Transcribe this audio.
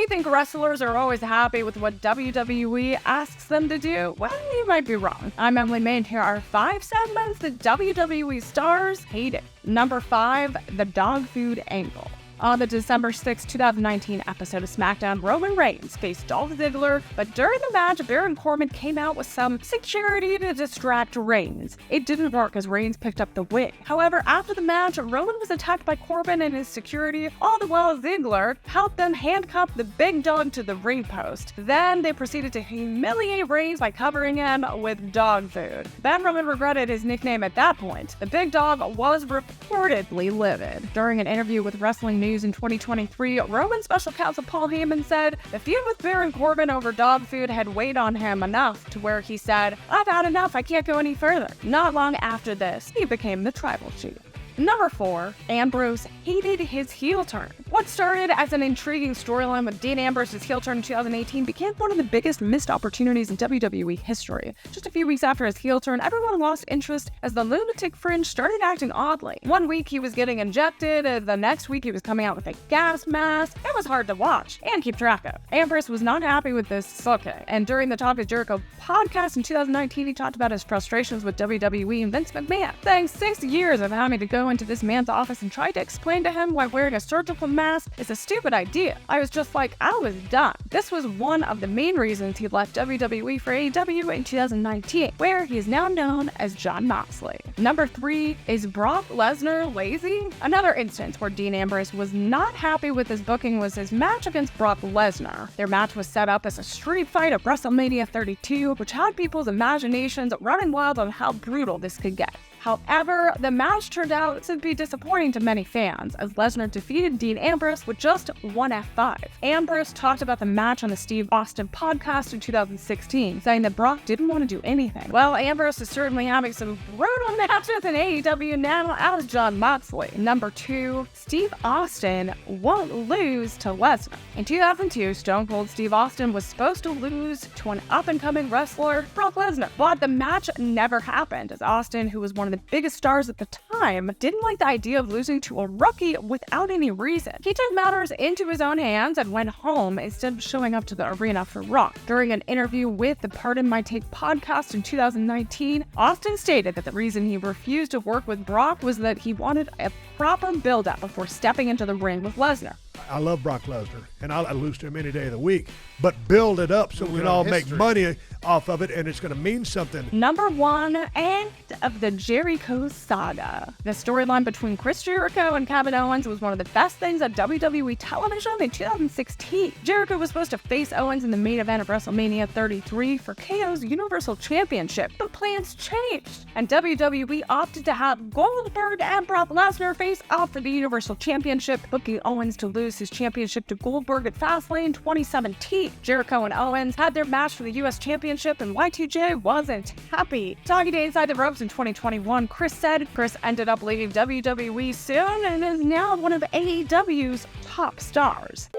you think wrestlers are always happy with what WWE asks them to do, well, you might be wrong. I'm Emily May, and here are 5 segments that WWE stars hated. Number 5, the dog food angle. On the December 6, 2019 episode of SmackDown, Roman Reigns faced Dolph Ziggler, but during the match, Baron Corbin came out with some security to distract Reigns. It didn't work as Reigns picked up the win. However, after the match, Roman was attacked by Corbin and his security, all the while Ziggler helped them handcuff the big dog to the ring post. Then they proceeded to humiliate Reigns by covering him with dog food. Then Roman regretted his nickname at that point. The big dog was reportedly livid. During an interview with Wrestling News in 2023, Roman special counsel Paul Heyman said the feud with Baron Corbin over dog food had weighed on him enough to where he said, "I've had enough, I can't go any further." Not long after this, he became the tribal chief. Number 4, Ambrose hated his heel turn. What started as an intriguing storyline with Dean Ambrose's heel turn in 2018 became one of the biggest missed opportunities in WWE history. Just a few weeks after his heel turn, everyone lost interest as the lunatic fringe started acting oddly. One week he was getting injected, the next week he was coming out with a gas mask. It was hard to watch and keep track of. Ambrose was not happy with this look, and during the Talk is Jericho podcast in 2019, he talked about his frustrations with WWE and Vince McMahon, saying 6 years of having to go into this man's office and tried to explain to him why wearing a surgical mask is a stupid idea. I was just like, I was done. This was one of the main reasons he left WWE for AEW in 2019, where he is now known as Jon Moxley. Number 3, is Brock Lesnar lazy? Another instance where Dean Ambrose was not happy with his booking was his match against Brock Lesnar. Their match was set up as a street fight at WrestleMania 32, which had people's imaginations running wild on how brutal this could get. However, the match turned out to be disappointing to many fans, as Lesnar defeated Dean Ambrose with just one F5. Ambrose talked about the match on the Steve Austin podcast in 2016, saying that Brock didn't want to do anything. Well, Ambrose is certainly having some brutal matches in AEW now as Jon Moxley. Number 2, Steve Austin won't lose to Lesnar. In 2002, Stone Cold Steve Austin was supposed to lose to an up-and-coming wrestler, Brock Lesnar, but the match never happened, as Austin, who was one of the biggest stars at the time, didn't like the idea of losing to a rookie without any reason. He took matters into his own hands and went home instead of showing up to the arena for Raw. During an interview with the Pardon My Take podcast in 2019, Austin stated that the reason he refused to work with Brock was that he wanted a proper build-up before stepping into the ring with Lesnar. I love Brock Lesnar, and I'll lose to him any day of the week, but build it up so we can all make money off of it, and it's going to mean something. Number 1, end of the Jericho saga. The storyline between Chris Jericho and Kevin Owens was one of the best things on WWE television in 2016. Jericho was supposed to face Owens in the main event of WrestleMania 33 for KO's Universal Championship, but plans changed, and WWE opted to have Goldberg and Brock Lesnar face off for the Universal Championship, booking Owens to lose his championship to Goldberg at Fastlane 2017. Jericho and Owens had their match for the U.S. Championship, and Y2J wasn't happy. Talking to Inside the Ropes in 2021, Chris said Chris ended up leaving WWE soon and is now one of AEW's top stars.